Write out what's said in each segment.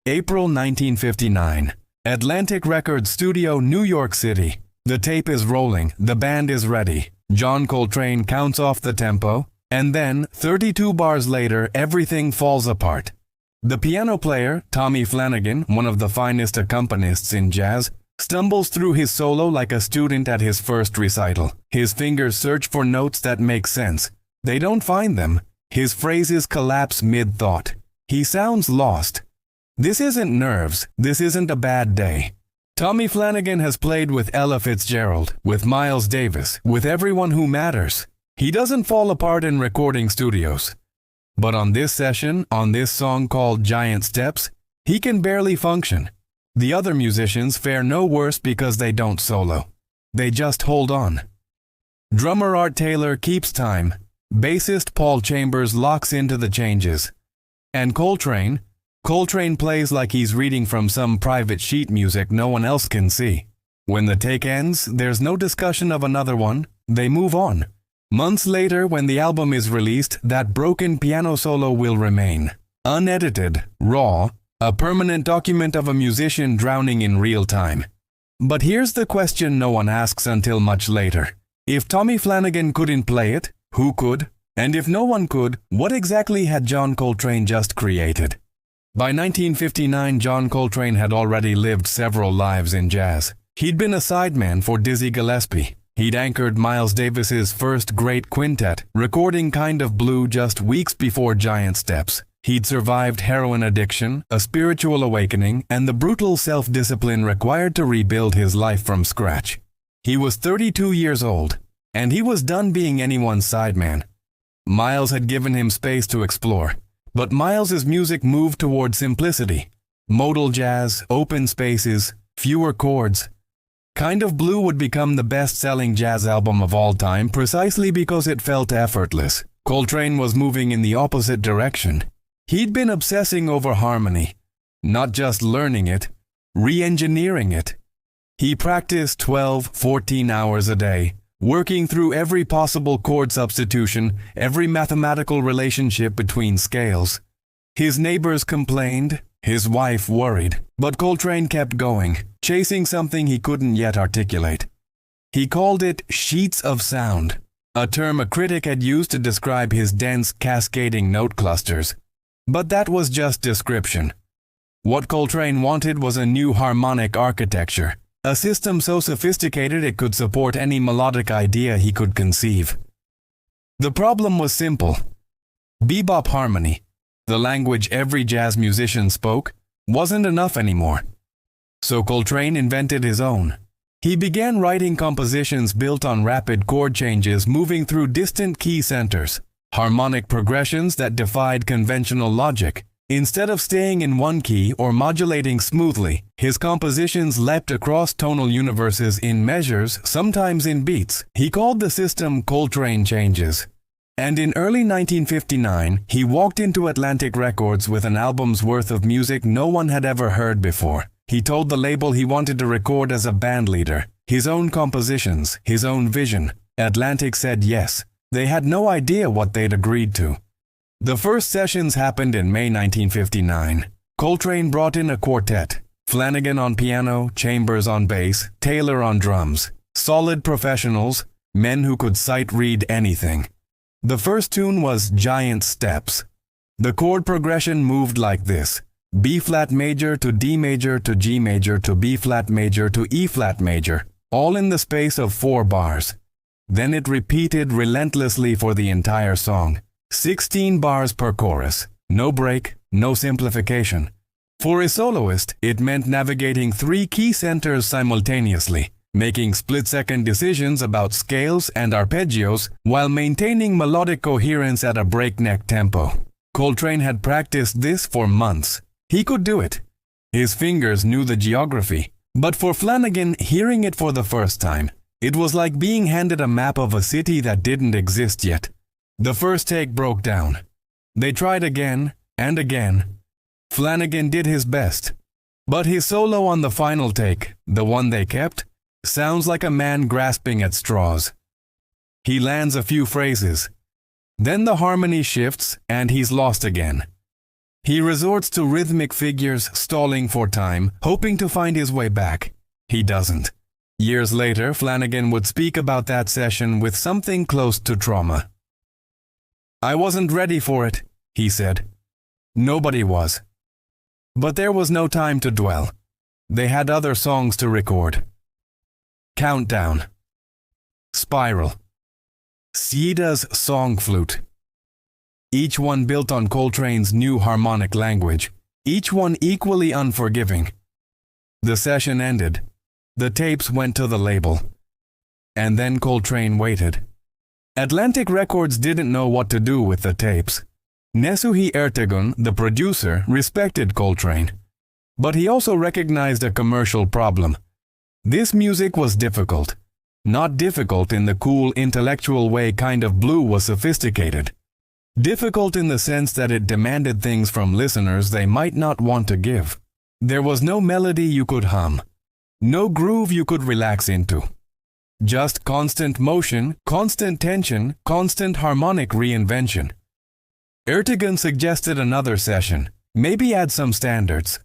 April 1959. Atlantic Records Studio, New York City. The tape is rolling, the band is ready. John Coltrane counts off the tempo, and then, 32 bars later, everything falls apart. The piano player, Tommy Flanagan, one of the finest accompanists in jazz, stumbles through his solo like a student at his first recital. His fingers search for notes that make sense. They don't find them. His phrases collapse mid-thought. He sounds lost. This isn't nerves. This isn't a bad day. Tommy Flanagan has played with Ella Fitzgerald, with Miles Davis, with everyone who matters. He doesn't fall apart in recording studios. But on this session, on this song called Giant Steps, he can barely function. The other musicians fare no worse because they don't solo. They just hold on. Drummer Art Taylor keeps time. Bassist Paul Chambers locks into the changes. And Coltrane plays like he's reading from some private sheet music no one else can see. When the take ends, there's no discussion of another one. They move on. Months later, when the album is released, that broken piano solo will remain. Unedited, raw, a permanent document of a musician drowning in real time. But here's the question no one asks until much later. If Tommy Flanagan couldn't play it, who could? And if no one could, what exactly had John Coltrane just created? By 1959, John Coltrane had already lived several lives in jazz. He'd been a sideman for Dizzy Gillespie. He'd anchored Miles Davis's first great quintet, recording Kind of Blue just weeks before Giant Steps. He'd survived heroin addiction, a spiritual awakening, and the brutal self-discipline required to rebuild his life from scratch. He was 32 years old, and he was done being anyone's sideman. Miles had given him space to explore. But Miles's music moved toward simplicity. Modal jazz, open spaces, fewer chords. Kind of Blue would become the best-selling jazz album of all time precisely because it felt effortless. Coltrane was moving in the opposite direction. He'd been obsessing over harmony, not just learning it, re-engineering it. He practiced 12, 14 hours a day, working through every possible chord substitution, every mathematical relationship between scales. His neighbors complained, his wife worried, but Coltrane kept going, chasing something he couldn't yet articulate. He called it sheets of sound, a term a critic had used to describe his dense, cascading note clusters. But that was just description. What Coltrane wanted was a new harmonic architecture, a system so sophisticated it could support any melodic idea he could conceive. The problem was simple. Bebop harmony, the language every jazz musician spoke, wasn't enough anymore. So Coltrane invented his own. He began writing compositions built on rapid chord changes moving through distant key centers, harmonic progressions that defied conventional logic. Instead of staying in one key or modulating smoothly, his compositions leapt across tonal universes in measures, sometimes in beats. He called the system Coltrane Changes. And in early 1959, he walked into Atlantic Records with an album's worth of music no one had ever heard before. He told the label he wanted to record as a band leader, his own compositions, his own vision. Atlantic said yes. They had no idea what they'd agreed to. The first sessions happened in May 1959. Coltrane brought in a quartet, Flanagan on piano, Chambers on bass, Taylor on drums. Solid professionals, men who could sight-read anything. The first tune was Giant Steps. The chord progression moved like this: B-flat major to D major to G major to B-flat major to E-flat major, all in the space of 4 bars. Then it repeated relentlessly for the entire song. 16 bars per chorus, no break, no simplification. For a soloist, it meant navigating 3 key centers simultaneously, making split-second decisions about scales and arpeggios while maintaining melodic coherence at a breakneck tempo. Coltrane had practiced this for months. He could do it. His fingers knew the geography. But for Flanagan, hearing it for the first time, it was like being handed a map of a city that didn't exist yet. The first take broke down. They tried again and again. Flanagan did his best. But his solo on the final take, the one they kept, sounds like a man grasping at straws. He lands a few phrases. Then the harmony shifts and he's lost again. He resorts to rhythmic figures, stalling for time, hoping to find his way back. He doesn't. Years later, Flanagan would speak about that session with something close to trauma. "I wasn't ready for it," he said. Nobody was. But there was no time to dwell. They had other songs to record. Countdown. Spiral. Sieda's Song Flute. Each one built on Coltrane's new harmonic language, each one equally unforgiving. The session ended. The tapes went to the label. And then Coltrane waited. Atlantic Records didn't know what to do with the tapes. Nesuhi Ertegun, the producer, respected Coltrane. But he also recognized a commercial problem. This music was difficult. Not difficult in the cool, intellectual way kind of blue was sophisticated. Difficult in the sense that it demanded things from listeners they might not want to give. There was no melody you could hum. No groove you could relax into. Just constant motion, constant tension, constant harmonic reinvention. Ertegun suggested another session, maybe add some standards.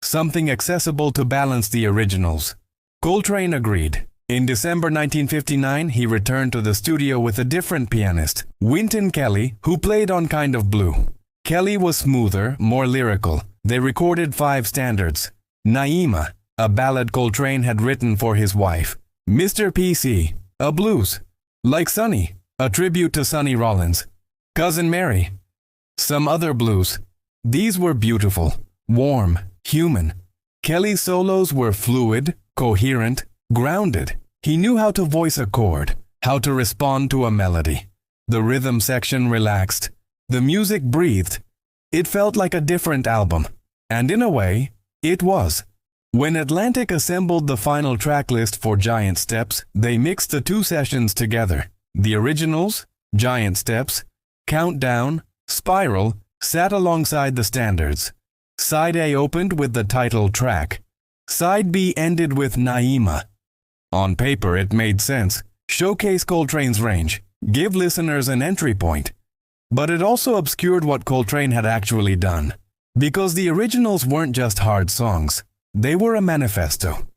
Something accessible to balance the originals. Coltrane agreed. In December 1959, he returned to the studio with a different pianist, Wynton Kelly, who played on Kind of Blue. Kelly was smoother, more lyrical. They recorded 5 standards. Naima, a ballad Coltrane had written for his wife. Mr. PC, a blues. Like Sonny, a tribute to Sonny Rollins. Cousin Mary. Some other blues. These were beautiful, warm, human. Kelly's solos were fluid, coherent, grounded. He knew how to voice a chord, how to respond to a melody. The rhythm section relaxed. The music breathed. It felt like a different album. And in a way, it was. When Atlantic assembled the final track list for Giant Steps, they mixed the 2 sessions together. The originals, Giant Steps, Countdown, Spiral, sat alongside the standards. Side A opened with the title track. Side B ended with Naima. On paper, it made sense. Showcase Coltrane's range. Give listeners an entry point. But it also obscured what Coltrane had actually done. Because the originals weren't just hard songs. They were a manifesto.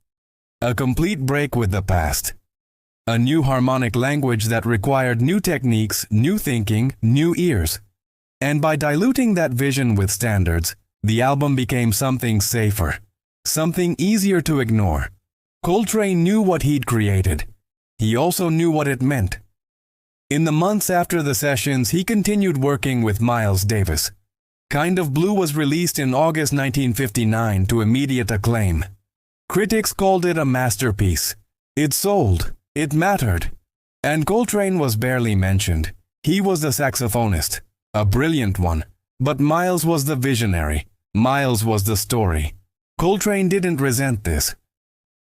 A complete break with the past. A new harmonic language that required new techniques, new thinking, new ears. And by diluting that vision with standards, the album became something safer. Something easier to ignore. Coltrane knew what he'd created. He also knew what it meant. In the months after the sessions, he continued working with Miles Davis. Kind of Blue was released in August 1959 to immediate acclaim. Critics called it a masterpiece. It sold. It mattered. And Coltrane was barely mentioned. He was the saxophonist. A brilliant one. But Miles was the visionary. Miles was the story. Coltrane didn't resent this.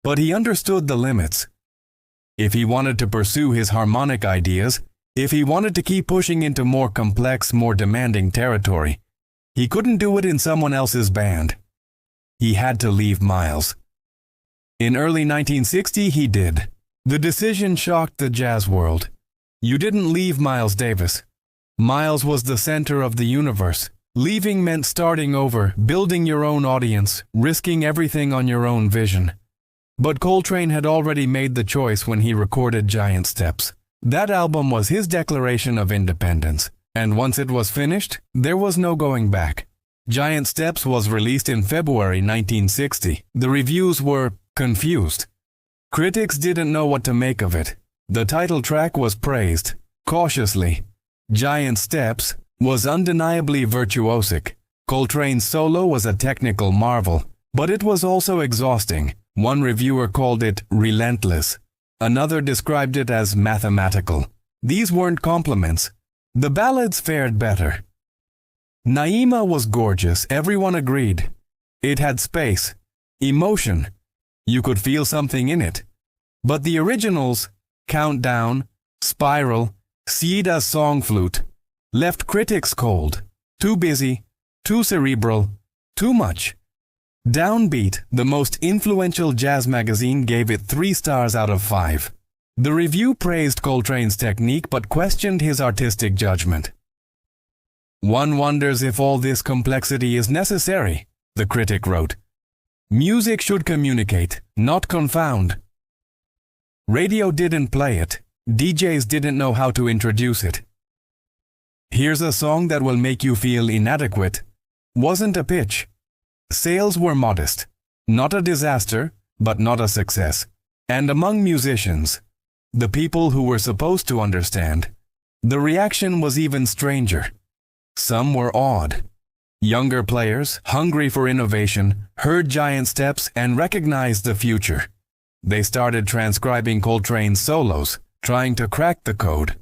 But he understood the limits. If he wanted to pursue his harmonic ideas, if he wanted to keep pushing into more complex, more demanding territory, he couldn't do it in someone else's band. He had to leave Miles. In early 1960, he did. The decision shocked the jazz world. You didn't leave Miles Davis. Miles was the center of the universe. Leaving meant starting over, building your own audience, risking everything on your own vision. But Coltrane had already made the choice when he recorded Giant Steps. That album was his declaration of independence. And once it was finished, there was no going back. Giant Steps was released in February 1960. The reviews were confused. Critics didn't know what to make of it. The title track was praised, cautiously. Giant Steps was undeniably virtuosic. Coltrane's solo was a technical marvel, but it was also exhausting. One reviewer called it relentless. Another described it as mathematical. These weren't compliments. The ballads fared better. Naima was gorgeous, everyone agreed. It had space, emotion. You could feel something in it. But the originals, Countdown, Spiral, Sieda's Song Flute, left critics cold. Too busy, too cerebral, too much. Downbeat, the most influential jazz magazine, gave it 3 stars out of 5. The review praised Coltrane's technique but questioned his artistic judgment. One wonders if all this complexity is necessary, the critic wrote. Music should communicate, not confound. Radio didn't play it. DJs didn't know how to introduce it. Here's a song that will make you feel inadequate. Wasn't a pitch. Sales were modest. Not a disaster, but not a success. And among musicians, the people who were supposed to understand, the reaction was even stranger. Some were awed. Younger players, hungry for innovation, heard Giant Steps and recognized the future. They started transcribing Coltrane's solos, trying to crack the code.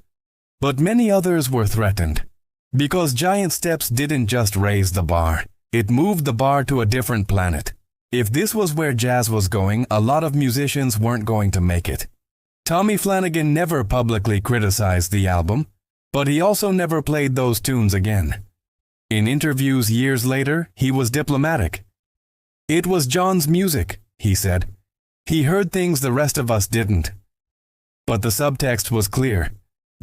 But many others were threatened. Because Giant Steps didn't just raise the bar, it moved the bar to a different planet. If this was where jazz was going, a lot of musicians weren't going to make it. Tommy Flanagan never publicly criticized the album, but he also never played those tunes again. In interviews years later, he was diplomatic. It was John's music, he said. He heard things the rest of us didn't. But the subtext was clear.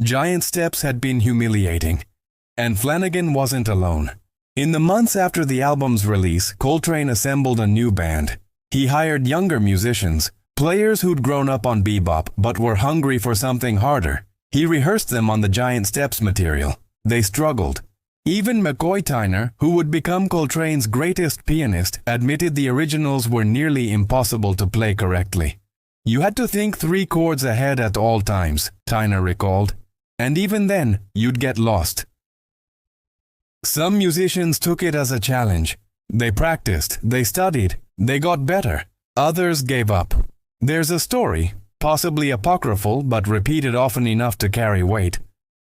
Giant Steps had been humiliating. And Flanagan wasn't alone. In the months after the album's release, Coltrane assembled a new band. He hired younger musicians, players who'd grown up on bebop but were hungry for something harder. He rehearsed them on the Giant Steps material. They struggled. Even McCoy Tyner, who would become Coltrane's greatest pianist, admitted the originals were nearly impossible to play correctly. You had to think 3 chords ahead at all times, Tyner recalled. And even then, you'd get lost. Some musicians took it as a challenge. They practiced, they studied, they got better. Others gave up. There's a story, possibly apocryphal but repeated often enough to carry weight,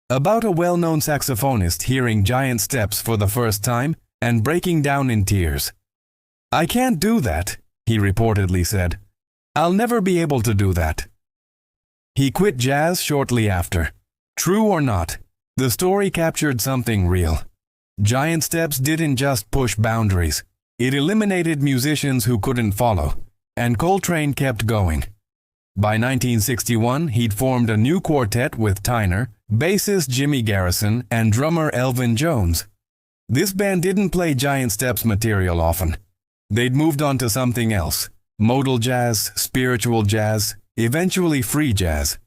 about a well-known saxophonist hearing Giant Steps for the first time and breaking down in tears. "I can't do that," he reportedly said. "I'll never be able to do that." He quit jazz shortly after. True or not, the story captured something real. Giant Steps didn't just push boundaries. It eliminated musicians who couldn't follow, and Coltrane kept going. By 1961, he'd formed a new quartet with Tyner, bassist Jimmy Garrison, and drummer Elvin Jones. This band didn't play Giant Steps material often. They'd moved on to something else: modal jazz, spiritual jazz, eventually free jazz.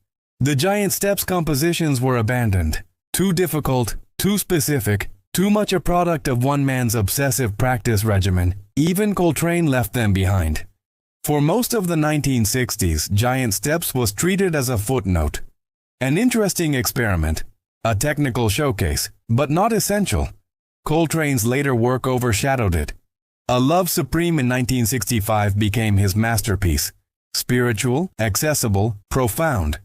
The Giant Steps compositions were abandoned. Too difficult, too specific, too much a product of one man's obsessive practice regimen. Even Coltrane left them behind. For most of the 1960s, Giant Steps was treated as a footnote. An interesting experiment, a technical showcase, but not essential. Coltrane's later work overshadowed it. A Love Supreme in 1965 became his masterpiece. Spiritual, accessible, profound.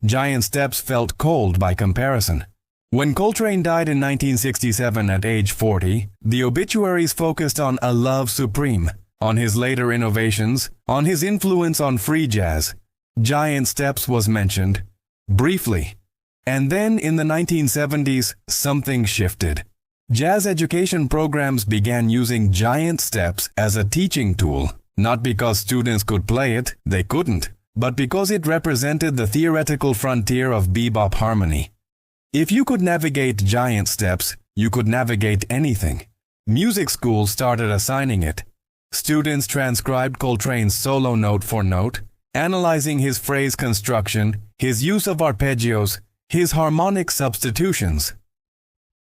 Giant Steps felt cold by comparison. When Coltrane died in 1967 at age 40, the obituaries focused on A Love Supreme, on his later innovations, on his influence on free jazz. Giant Steps was mentioned, briefly. And then in the 1970s, something shifted. Jazz education programs began using Giant Steps as a teaching tool, not because students could play it, they couldn't, but because it represented the theoretical frontier of bebop harmony. If you could navigate Giant Steps, you could navigate anything. Music schools started assigning it. Students transcribed Coltrane's solo note for note, analyzing his phrase construction, his use of arpeggios, his harmonic substitutions.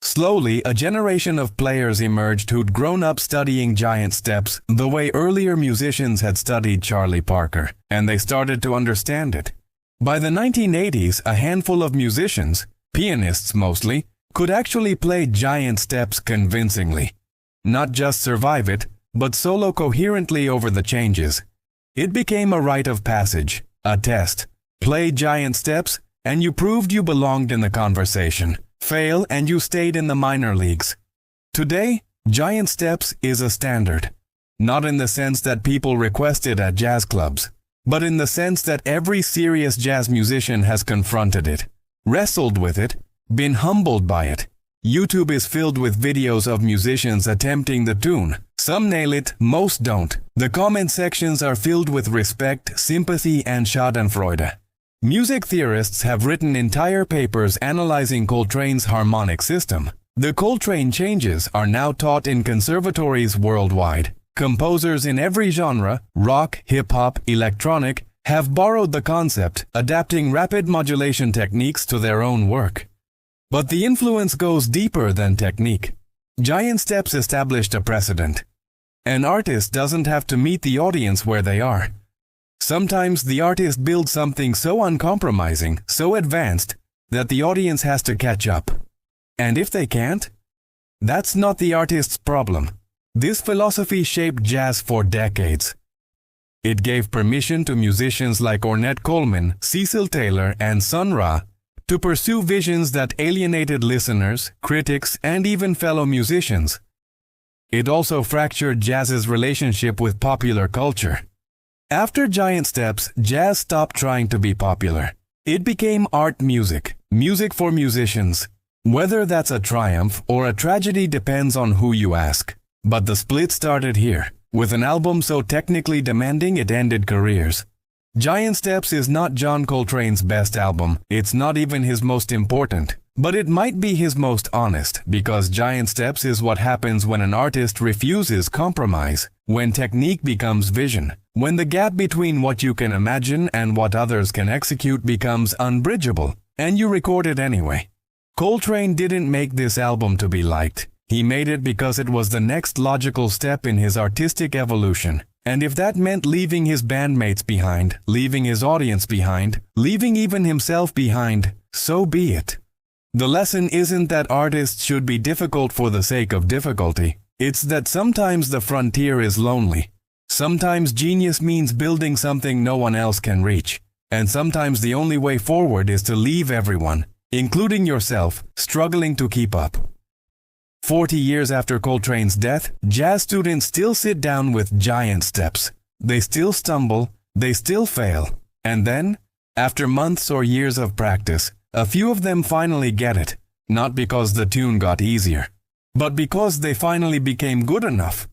Slowly, a generation of players emerged who'd grown up studying Giant Steps the way earlier musicians had studied Charlie Parker, and they started to understand it. By the 1980s, a handful of musicians, pianists mostly, could actually play Giant Steps convincingly. Not just survive it, but solo coherently over the changes. It became a rite of passage, a test. Play Giant Steps, and you proved you belonged in the conversation. Fail, and you stayed in the minor leagues. Today, Giant Steps is a standard. Not in the sense that people request it at jazz clubs, but in the sense that every serious jazz musician has confronted it, wrestled with it, been humbled by it. YouTube is filled with videos of musicians attempting the tune. Some nail it, most don't. The comment sections are filled with respect, sympathy, and schadenfreude. Music theorists have written entire papers analyzing Coltrane's harmonic system. The Coltrane changes are now taught in conservatories worldwide. Composers in every genre, rock, hip-hop, electronic, have borrowed the concept, adapting rapid modulation techniques to their own work. But the influence goes deeper than technique. Giant Steps established a precedent. An artist doesn't have to meet the audience where they are. Sometimes the artist builds something so uncompromising, so advanced, that the audience has to catch up. And if they can't, that's not the artist's problem. This philosophy shaped jazz for decades. It gave permission to musicians like Ornette Coleman, Cecil Taylor, and Sun Ra to pursue visions that alienated listeners, critics, and even fellow musicians. It also fractured jazz's relationship with popular culture. After Giant Steps, jazz stopped trying to be popular. It became art music, music for musicians. Whether that's a triumph or a tragedy depends on who you ask. But the split started here, with an album so technically demanding it ended careers. Giant Steps is not John Coltrane's best album, it's not even his most important, but it might be his most honest, because Giant Steps is what happens when an artist refuses compromise, when technique becomes vision, when the gap between what you can imagine and what others can execute becomes unbridgeable, and you record it anyway. Coltrane didn't make this album to be liked. He made it because it was the next logical step in his artistic evolution. And if that meant leaving his bandmates behind, leaving his audience behind, leaving even himself behind, so be it. The lesson isn't that artists should be difficult for the sake of difficulty. It's that sometimes the frontier is lonely. Sometimes genius means building something no one else can reach. And sometimes the only way forward is to leave everyone, including yourself, struggling to keep up. 40 years after Coltrane's death, jazz students still sit down with Giant Steps. They still stumble, they still fail. And then, after months or years of practice, a few of them finally get it. Not because the tune got easier, but because they finally became good enough.